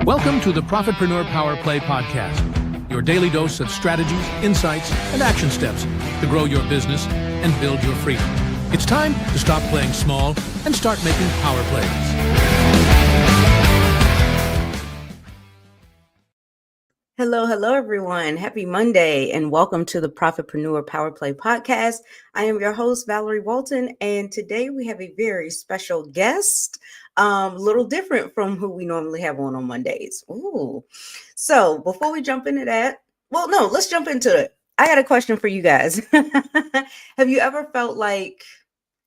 Welcome to the Profitpreneur Power Play Podcast, your daily dose of strategies, insights, and action steps to grow your business and build your freedom. It's time to stop playing small and start making power plays. Hello, everyone. Happy Monday, and welcome to the Profitpreneur Power Play Podcast. I am your host, Valerie Walton, and today we have a very special guest, a little different from who we normally have on Mondays. Ooh. So before we jump into that, let's jump into it. I got a question for you guys. Have you ever felt like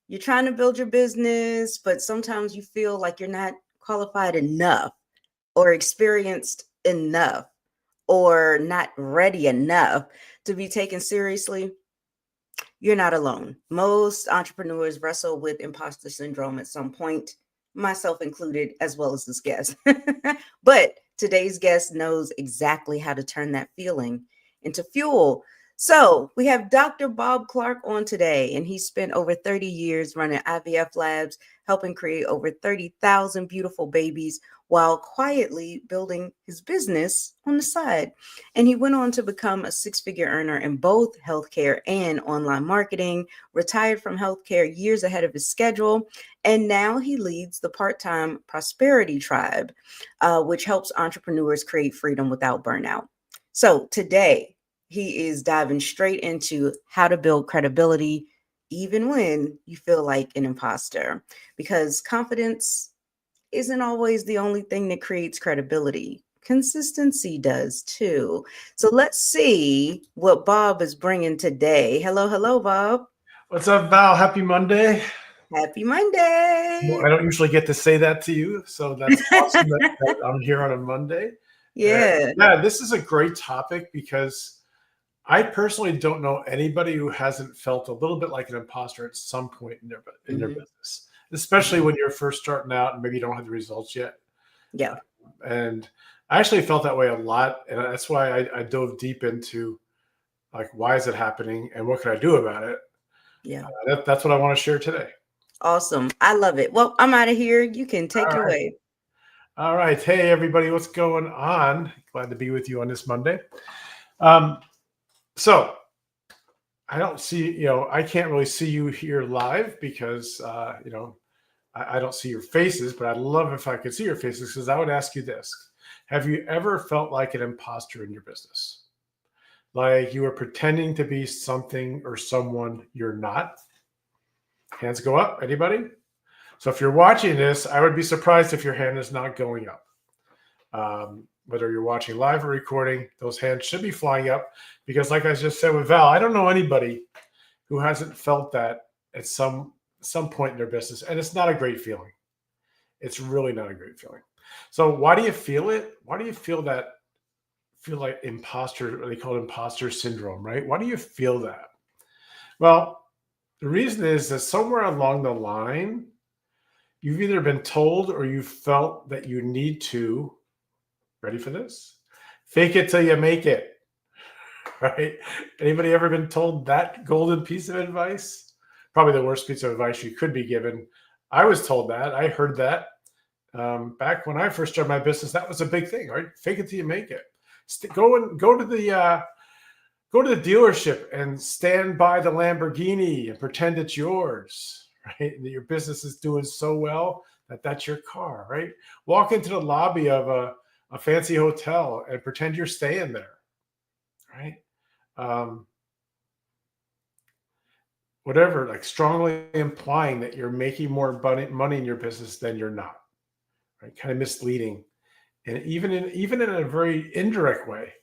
you're trying to build your business, but sometimes you feel like you're not qualified enough or experienced enough, or not ready enough to be taken seriously? You're not alone. Most entrepreneurs wrestle with imposter syndrome at some point, myself included, as well as this guest. But today's guest knows exactly how to turn that feeling into fuel. So we have Dr. Bob Clark on today, and he spent over 30 years running IVF labs, helping create over 30,000 beautiful babies while quietly building his business on the side. And he went on to become a six-figure earner in both healthcare and online marketing, retired from healthcare years ahead of his schedule, and now he leads the part-time Prosperity Tribe, which helps entrepreneurs create freedom without burnout. So today, he is diving straight into how to build credibility even when you feel like an imposter, because confidence isn't always the only thing that creates credibility. Consistency does too. So let's see what Bob is bringing today. Hello, Bob. What's up, Val? Happy Monday. Happy Monday. Well, I don't usually get to say that to you, so that's awesome that I'm here on a Monday. Yeah. This is a great topic because I personally don't know anybody who hasn't felt a little bit like an imposter at some point in their business, especially when you're first starting out and maybe you don't have the results yet. Yeah. And I actually felt that way a lot, and that's why I dove deep into like, why is it happening and what can I do about it? Yeah. That's what I want to share today. Awesome. I love it. Well, I'm out of here. You can take it away. All right. Hey, everybody. What's going on? Glad to be with you on this Monday. So I don't see, I can't really see you here live because, I don't see your faces, but I'd love if I could see your faces, because I would ask you this. Have you ever felt like an imposter in your business? Like you were pretending to be something or someone you're not? Hands go up. Anybody? So if you're watching this, I would be surprised if your hand is not going up. Whether you're watching live or recording, those hands should be flying up, because like I just said with Val, I don't know anybody who hasn't felt that at some point in their business. And it's not a great feeling. It's really not a great feeling. So why do you feel it? Why do you feel like imposter, they call it imposter syndrome, right? Why do you feel that? Well, the reason is that somewhere along the line, you've either been told or you felt that you need to, ready for this? Fake it till you make it, right? Anybody ever been told that golden piece of advice? Probably the worst piece of advice you could be given. I was told that. I heard that back when I first started my business. That was a big thing, right? Fake it till you make it. Go to the dealership and stand by the Lamborghini and pretend it's yours, right? And that your business is doing so well that that's your car, right? Walk into the lobby of a fancy hotel and pretend you're staying there, right? Whatever, like strongly implying that you're making more money in your business than you're not, right? Kind of misleading. And even in a very indirect way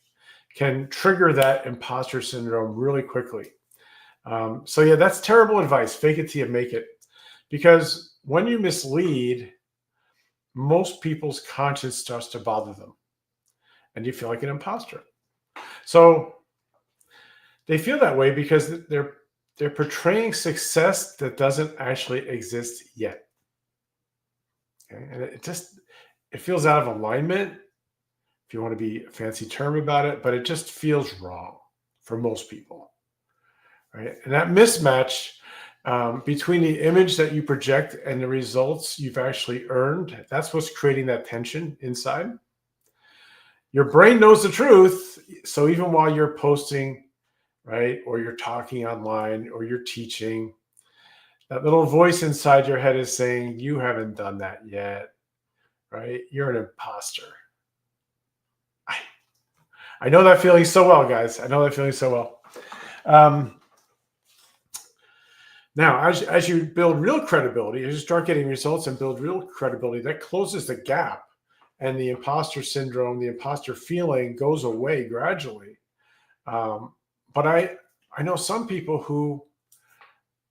can trigger that imposter syndrome really quickly. So that's terrible advice. Fake it till you make it. Because when you mislead, most people's conscience starts to bother them, and you feel like an imposter. So they feel that way because they're portraying success that doesn't actually exist yet. Okay? And it feels out of alignment, if you want to be a fancy term about it, but it just feels wrong for most people, right? And that mismatch between the image that you project and the results you've actually earned, that's what's creating that tension inside. Your brain knows the truth. So even while you're posting, right, or you're talking online or you're teaching, that little voice inside your head is saying, you haven't done that yet, right? You're an imposter. I know that feeling so well, guys. I know that feeling so well. Now, as you build real credibility, as you start getting results and build real credibility, that closes the gap, and the imposter syndrome, the imposter feeling goes away gradually. But I know some people who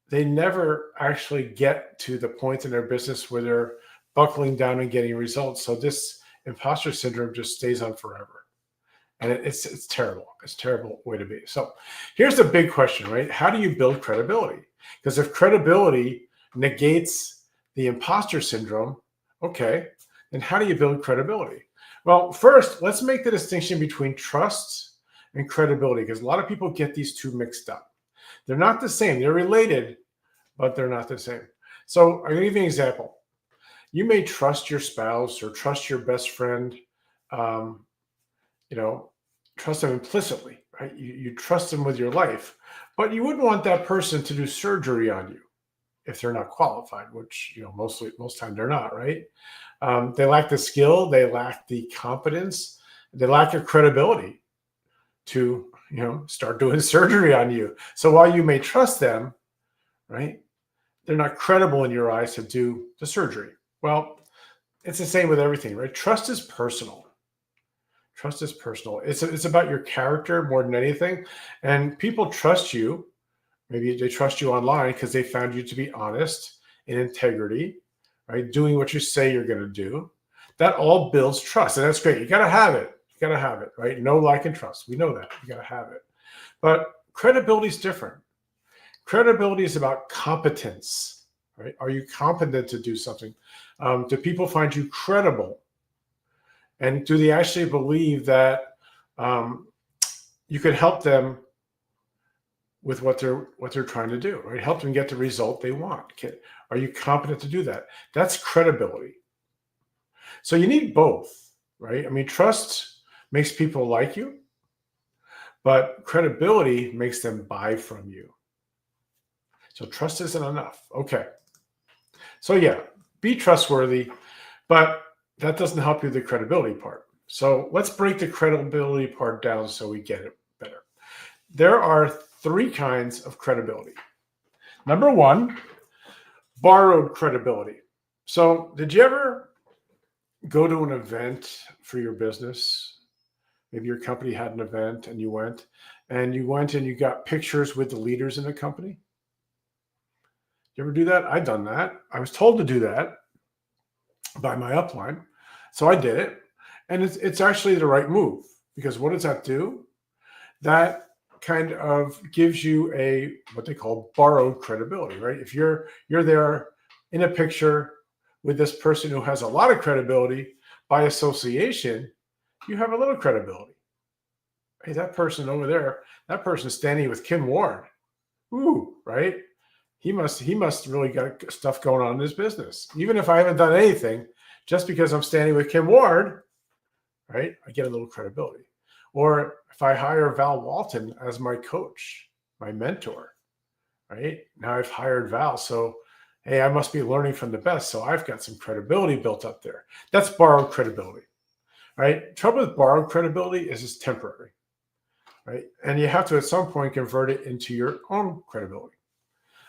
they never actually get to the point in their business where they're buckling down and getting results. So this imposter syndrome just stays on forever. And it's terrible. It's a terrible way to be. So here's the big question, right? How do you build credibility? Because if credibility negates the imposter syndrome, okay, then how do you build credibility? Well, first, let's make the distinction between trust and credibility, because a lot of people get these two mixed up. They're not the same. They're related, but they're not the same. So I'm going to give you an example. You may trust your spouse or trust your best friend, trust them implicitly, right? You trust them with your life, but you wouldn't want that person to do surgery on you if they're not qualified, which, most time they're not, right? They lack the skill, they lack the competence, they lack the credibility to, start doing surgery on you. So while you may trust them, right, they're not credible in your eyes to do the surgery. Well, it's the same with everything, right? Trust is personal. Trust is personal. It's about your character more than anything. And people trust you. Maybe they trust you online because they found you to be honest, in integrity, right? Doing what you say you're going to do. That all builds trust. And that's great. You got to have it. You got to have it, right? Know, like, and trust. We know that. You got to have it. But credibility is different. Credibility is about competence, right? Are you competent to do something? Do people find you credible? And do they actually believe that you could help them with what they're trying to do, right? Help them get the result they want. Are you competent to do that? That's credibility. So you need both, right? I mean, trust makes people like you, but credibility makes them buy from you. So trust isn't enough. Okay. So yeah, be trustworthy, but that doesn't help you with the credibility part. So let's break the credibility part down so we get it better. There are 3 kinds of credibility. Number 1, borrowed credibility. So did you ever go to an event for your business? Maybe your company had an event and you went and you got pictures with the leaders in the company. You ever do that? I've done that. I was told to do that by my upline. So I did it. And it's actually the right move, because what does that do? That kind of gives you what they call borrowed credibility, right? If you're there in a picture with this person who has a lot of credibility, by association, you have a little credibility. Hey, that person over there, that person's standing with Kim Ward. Ooh, right? He must really got stuff going on in his business. Even if I haven't done anything, just because I'm standing with Kim Ward, right, I get a little credibility. Or if I hire Val Walton as my coach, my mentor, right? Now I've hired Val, so hey, I must be learning from the best. So I've got some credibility built up there. That's borrowed credibility, right? Trouble with borrowed credibility is it's temporary, right? And you have to at some point convert it into your own credibility.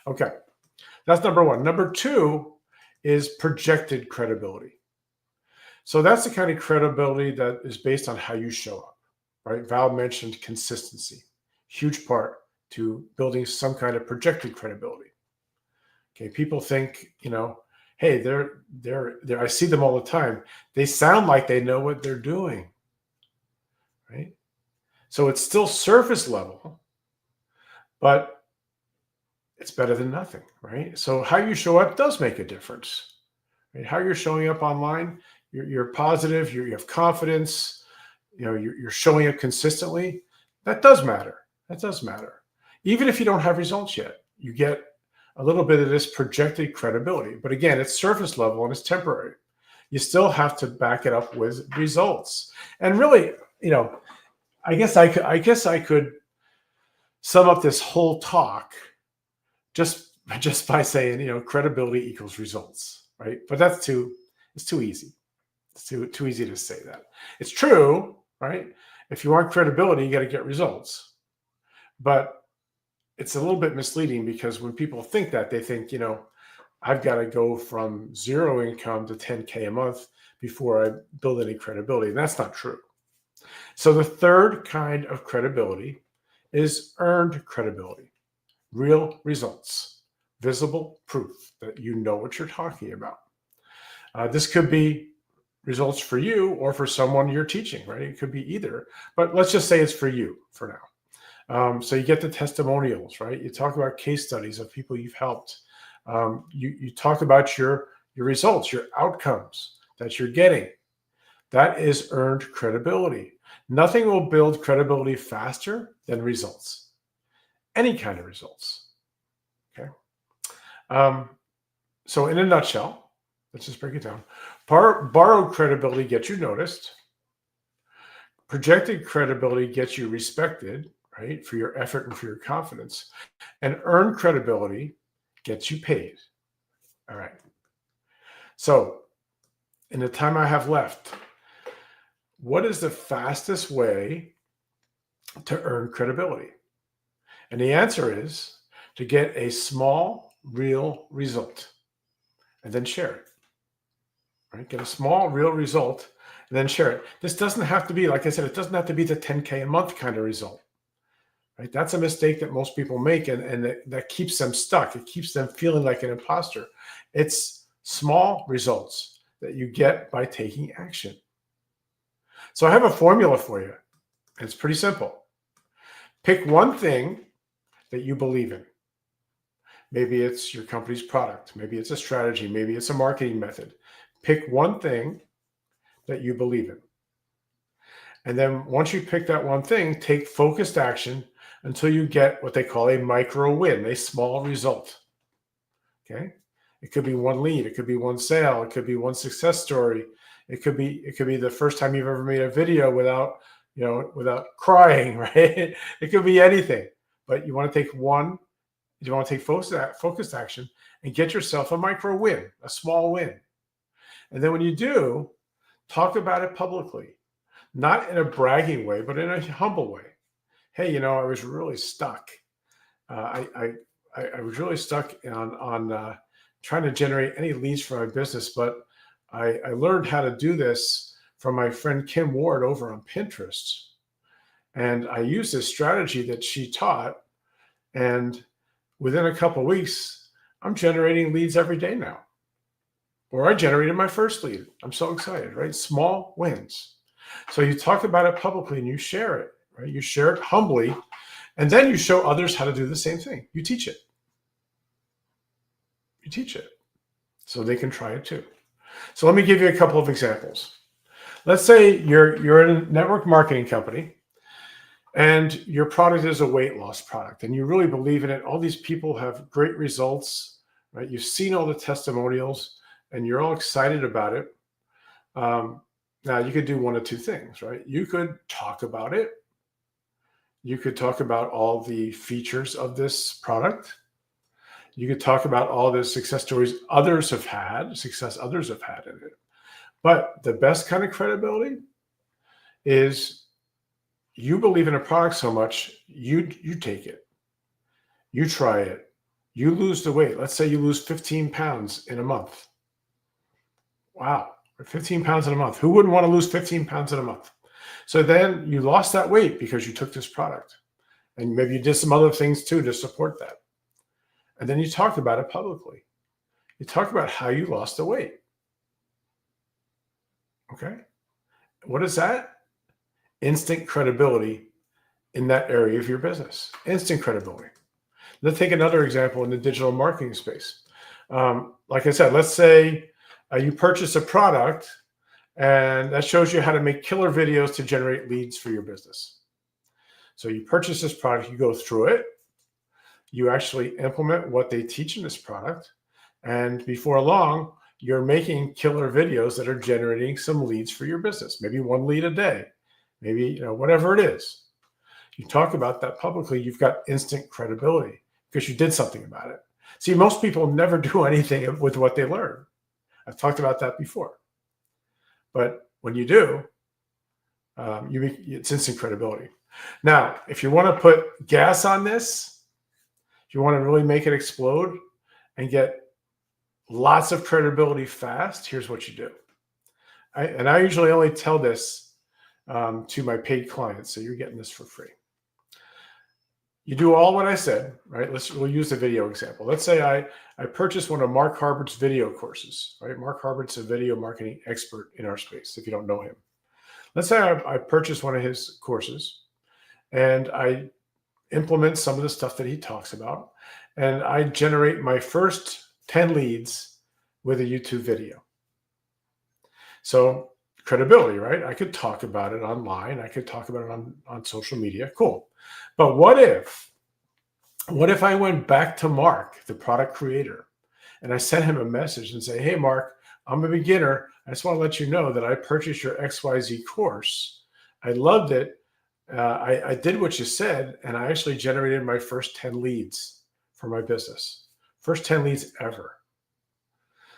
Okay, that's number 1. Number 2 is projected credibility. So that's the kind of credibility that is based on how you show up, right? Val mentioned consistency, huge part to building some kind of projected credibility. Okay, people think, hey, they're I see them all the time. They sound like they know what they're doing, right? So it's still surface level, but it's better than nothing, right? So how you show up does make a difference, right? How you're showing up online, you're positive, you have confidence, you're showing up consistently. That does matter. That does matter. Even if you don't have results yet, you get a little bit of this projected credibility. But again, it's surface level and it's temporary. you still have to back it up with results. And really, I guess I could sum up this whole talk just by saying, credibility equals results, right? But it's too easy. It's too easy to say that. It's true, right? If you want credibility, you got to get results. But it's a little bit misleading, because when people think that, they think, I've got to go from zero income to 10K a month before I build any credibility. And that's not true. So the third kind of credibility is earned credibility, real results, visible proof that you know what you're talking about. This could be results for you or for someone you're teaching, right? It could be either, but let's just say it's for you for now. So you get the testimonials, right? You talk about case studies of people you've helped. You talk about your results, your outcomes that you're getting. That is earned credibility. Nothing will build credibility faster than results. Any kind of results. Okay. So in a nutshell, let's just break it down. Borrowed credibility gets you noticed. Projected credibility gets you respected, right, for your effort and for your confidence. And earned credibility gets you paid. All right. So in the time I have left, what is the fastest way to earn credibility? And the answer is to get a small, real result and then share it. Right? Get a small, real result and then share it. This doesn't have to be, like I said, it doesn't have to be the 10K a month kind of result. Right? That's a mistake that most people make, and that keeps them stuck. It keeps them feeling like an imposter. It's small results that you get by taking action. So I have a formula for you. It's pretty simple. Pick one thing that you believe in. Maybe it's your company's product. Maybe it's a strategy. Maybe it's a marketing method. Pick one thing that you believe in. And then once you pick that one thing, take focused action until you get what they call a micro win, a small result. Okay? It could be one lead. It could be one sale. It could be one success story. It could be the first time you've ever made a video without crying, right? It could be anything. But you want to take focused action and get yourself a micro win, a small win. And then when you do, talk about it publicly, not in a bragging way, but in a humble way. Hey, I was really stuck. I was really stuck on trying to generate any leads for my business, but I learned how to do this from my friend Kim Ward over on Pinterest. And I used this strategy that she taught. And within a couple of weeks, I'm generating leads every day now. Or I generated my first lead. I'm so excited, right? Small wins. So you talk about it publicly and you share it, right? You share it humbly. And then you show others how to do the same thing. You teach it. You teach it so they can try it too. So let me give you a couple of examples. Let's say you're in a network marketing company and your product is a weight loss product and you really believe in it. All these people have great results, right? You've seen all the testimonials and you're all excited about it. Now you could do one of two things, right? You could talk about it. You could talk about all the features of this product. You could talk about all the success others have had in it. But the best kind of credibility is you believe in a product so much, you take it. You try it. You lose the weight. Let's say you lose 15 pounds in a month. Wow, 15 pounds in a month. Who wouldn't want to lose 15 pounds in a month? So then you lost that weight because you took this product. And maybe you did some other things too to support that. And then you talk about it publicly. You talk about how you lost the weight. Okay? What is that? Instant credibility in that area of your business. Instant credibility. Let's take another example in the digital marketing space. Like I said, let's say you purchase a product and that shows you how to make killer videos to generate leads for your business. So you purchase this product, you go through it, you actually implement what they teach in this product, and before long, you're making killer videos that are generating some leads for your business, maybe 1 lead a day, maybe, whatever it is. You talk about that publicly, you've got instant credibility because you did something about it. See, most people never do anything with what they learn. I've talked about that before. But when you do, it's instant credibility. Now, if you want to put gas on this, if you want to really make it explode and get lots of credibility fast, here's what you do. I usually only tell this to my paid clients, so you're getting this for free. You do all what I said, right? We'll use the video example. Let's say I purchased one of Mark Harbert's video courses, right? Mark Harbert's a video marketing expert in our space, if you don't know him. Let's say I purchased one of his courses and I implement some of the stuff that he talks about, and I generate my first 10 leads with a YouTube video. So credibility, right? I could talk about it online. I could talk about it on social media. Cool. But what if I went back to Mark, the product creator, and I sent him a message and say, hey, Mark, I'm a beginner. I just want to let you know that I purchased your XYZ course. I loved it. I did what you said, and I actually generated my first 10 leads for my business. First 10 leads ever.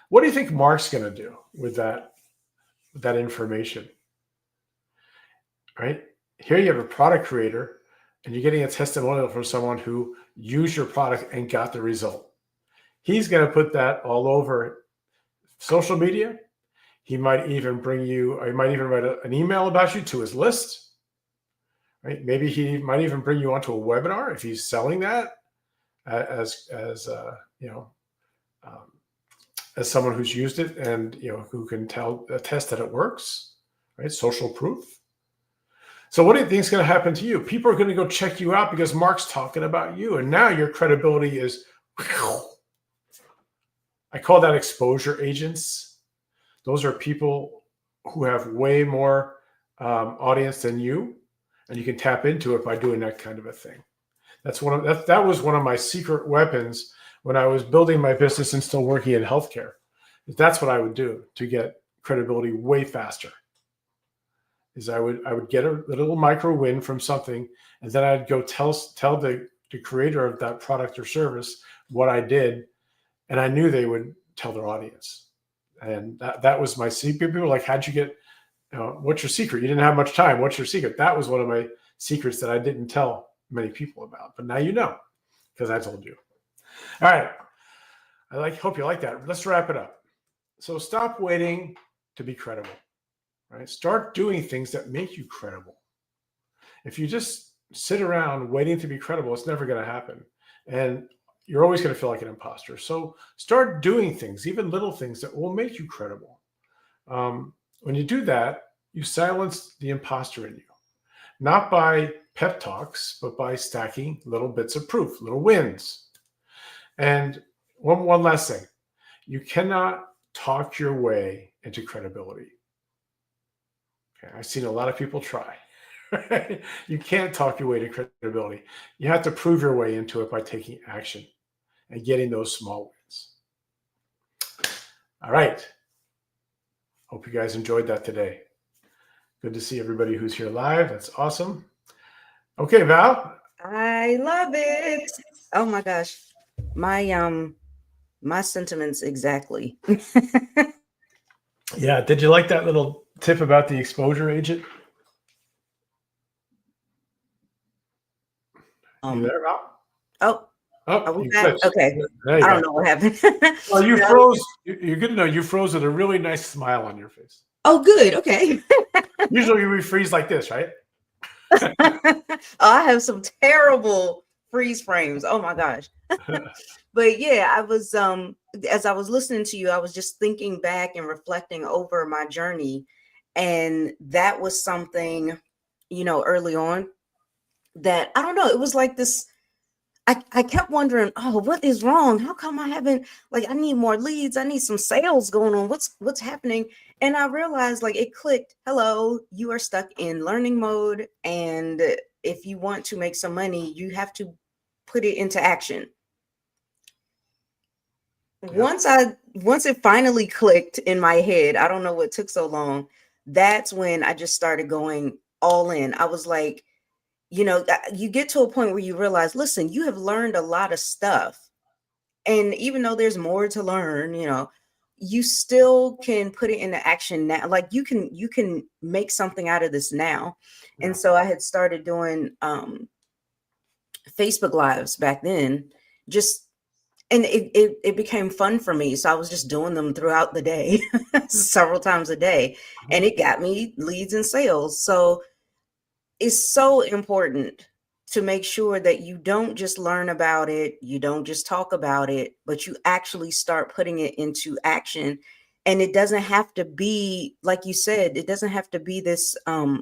What do you think Mark's going to do with that information? Right? Here you have a product creator, and you're getting a testimonial from someone who used your product and got the result. He's going to put that all over social media. He might even write an email about you to his list. Right? Maybe he might even bring you onto a webinar if he's selling that as someone who's used it and who can attest that it works. Right? Social proof. So what do you think is going to happen to you? People are going to go check you out because Mark's talking about you, and now your credibility is. I call that exposure agents. Those are people who have way more audience than you, and you can tap into it by doing that kind of a thing. That was one of my secret weapons when I was building my business and still working in healthcare. That's what I would do to get credibility way faster. Is I would get a little micro win from something, and then I'd go tell the creator of that product or service what I did, and I knew they would tell their audience. And that was my secret. People were like, how'd you get, what's your secret? You didn't have much time. What's your secret? That was one of my secrets that I didn't tell many people about. But now you know, because I told you. All right. Hope you like that. Let's wrap it up. So stop waiting to be credible, right? Start doing things that make you credible. If you just sit around waiting to be credible, it's never going to happen. And you're always going to feel like an imposter. So start doing things, even little things that will make you credible. When you do that, you silence the imposter in you, not by pep talks, but by stacking little bits of proof, little wins. And one last thing, you cannot talk your way into credibility. Okay, I've seen a lot of people try. You can't talk your way to credibility. You have to prove your way into it by taking action and getting those small wins. All right. Hope you guys enjoyed that today. Good to see everybody who's here live. That's awesome. Okay, Val. I love it. Oh my gosh. My sentiments exactly. Yeah. Did you like that little tip about the exposure agent? You there, Val? Are we back? Okay. I don't know what happened. Well, you froze. You're good to know you froze with a really nice smile on your face. Oh, good. Okay. Usually we freeze like this, right? I have some terrible freeze frames. Oh my gosh. But yeah, I was as I was listening to you, I was just thinking back and reflecting over my journey. And that was something, early on that I don't know, it was like this. I kept wondering, oh, what is wrong? How come I haven't, I need more leads. I need some sales going on. What's happening? And I realized it clicked. Hello, you are stuck in learning mode. And if you want to make some money, you have to put it into action. once it finally clicked in my head, I don't know what took so long. That's when I just started going all in. I was like, you get to a point where you realize, listen, you have learned a lot of stuff. And even though there's more to learn, you still can put it into action now. Like you can make something out of this now. Yeah. And so I had started doing Facebook Lives back then, and it became fun for me. So I was just doing them throughout the day, several times a day, and it got me leads and sales. So it's so important to make sure that you don't just learn about it, you don't just talk about it, but you actually start putting it into action. And it doesn't have to be, like you said, it doesn't have to be this, I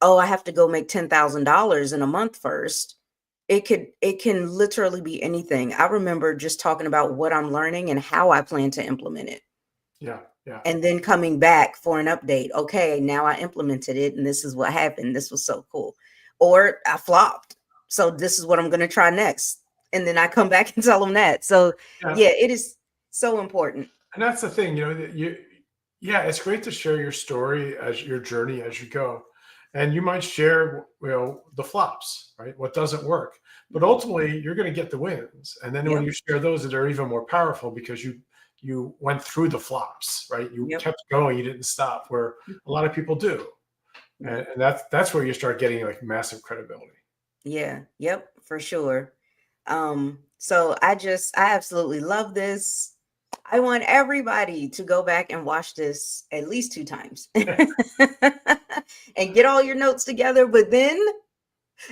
have to go make $10,000 in a month first. It can literally be anything. I remember just talking about what I'm learning and how I plan to implement it. Yeah. Yeah. And then coming back for an update. Okay, now I implemented it and this is what happened. This was so cool. Or I flopped. So this is what I'm going to try next. And then I come back and tell them that. So yeah, it is so important. And that's the thing, it's great to share your story as your journey as you go. And you might share, the flops, right? What doesn't work. But ultimately, you're going to get the wins. And then when you share those, they're even more powerful because you went through the flops, right? You kept going, you didn't stop, where a lot of people do. And that's where you start getting like massive credibility. Yeah. Yep. For sure. So I absolutely love this. I want everybody to go back and watch this at least 2 times and get all your notes together, but then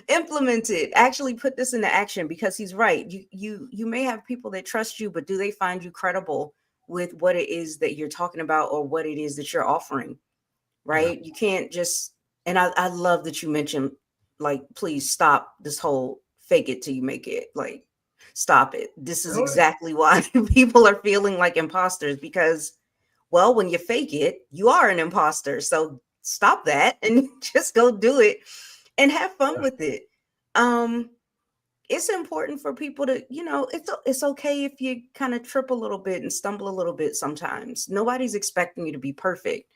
implement it. Actually put this into action, because he's right. You may have people that trust you, but do they find you credible with what it is that you're talking about or what it is that you're offering? Right. Yeah. You can't just, and I love that you mentioned, like, please stop this whole fake it till you make it. Like, stop it. This is exactly why people are feeling like imposters, because, well, when you fake it, you are an imposter. So stop that and just go do it and have fun with it. It's important for people to, it's okay if you kind of trip a little bit and stumble a little bit sometimes. Nobody's expecting you to be perfect.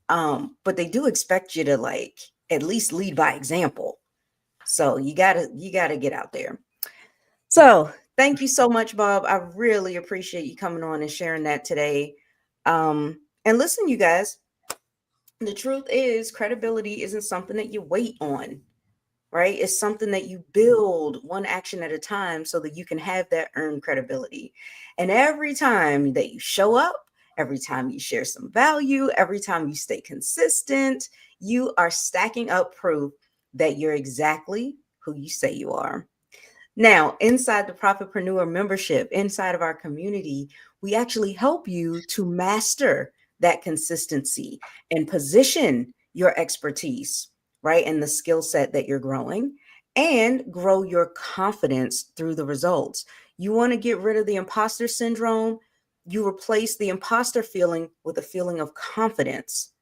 But they do expect you to, like, at least lead by example. So you gotta get out there. So thank you so much, Bob. I really appreciate you coming on and sharing that today. And listen, you guys, the truth is credibility isn't something that you wait on, right? It's something that you build one action at a time so that you can have that earned credibility. And every time that you show up, every time you share some value, every time you stay consistent, you are stacking up proof that you're exactly who you say you are. Now, inside the Profitpreneur membership, inside of our community, we actually help you to master that consistency and position your expertise, right? And the skill set that you're growing, and grow your confidence through the results. You want to get rid of the imposter syndrome. You replace the imposter feeling with a feeling of confidence,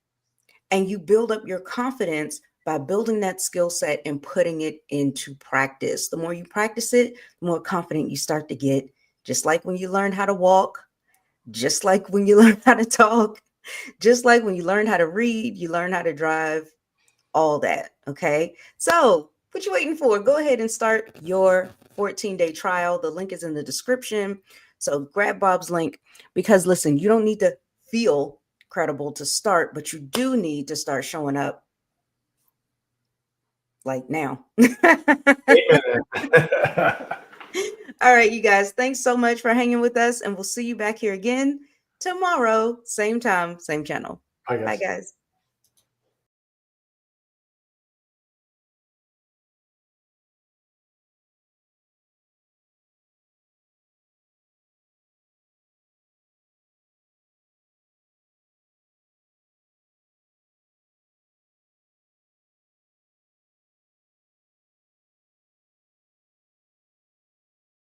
and you build up your confidence by building that skill set and putting it into practice. The more you practice it, the more confident you start to get, just like when you learn how to walk, just like when you learn how to talk, just like when you learn how to read, you learn how to drive, all that. Okay. So what you waiting for? Go ahead and start your 14-day trial. The link is in the description. So grab Bob's link, because listen, you don't need to feel credible to start, but you do need to start showing up like now. All right, you guys, thanks so much for hanging with us, and we'll see you back here again tomorrow, same time, same channel. Bye, guys. Bye, guys.